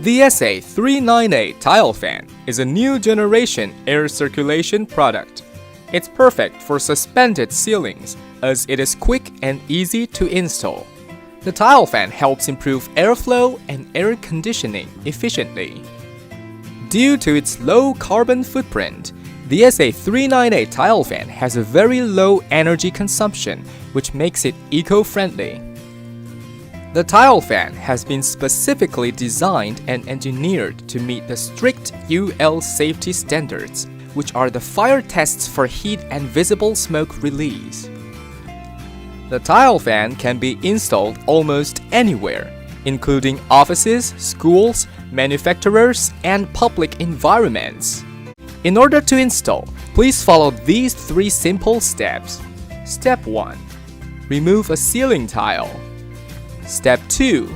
The SA398 tile fan is a new generation air circulation product. It's perfect for suspended ceilings as it is quick and easy to install. The tile fan helps improve airflow and air conditioning efficiently. Due to its low carbon footprint, the SA398 tile fan has a very low energy consumption, which makes it eco-friendly. The tile fan has been specifically designed and engineered to meet the strict UL safety standards, which are the fire tests for heat and visible smoke release. The tile fan can be installed almost anywhere, including offices, schools, manufacturers, and public environments. In order to install, please follow these 3 simple steps. Step 1. Remove a ceiling tile. Step 2.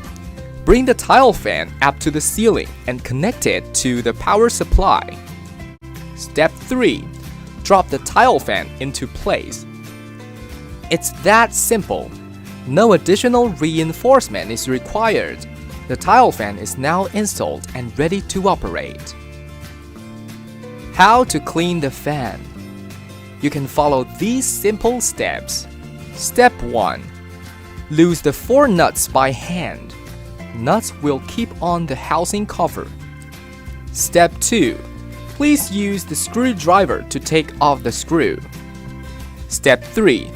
Bring the tile fan up to the ceiling and connect it to the power supply. Step 3. Drop the tile fan into place. It's that simple. No additional reinforcement is required. The tile fan is now installed and ready to operate. How to clean the fan? You can follow these simple steps. Step 1. Loose the 4 nuts by hand. Nuts will keep on the housing cover. Step 2. Please use the screwdriver to take off the screw. Step 3.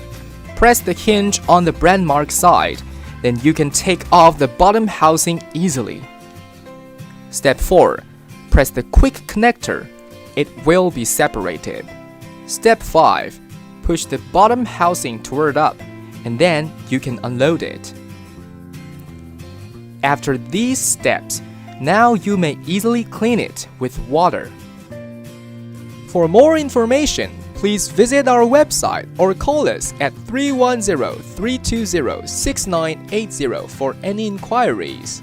Press the hinge on the brand mark side, then you can take off the bottom housing easily. Step 4. Press the quick connector. It will be separated. Step 5. Push the bottom housing toward up, and then you can unload it. After these steps, now you may easily clean it with water. For more information, please visit our website or call us at 310-320-6980 for any inquiries.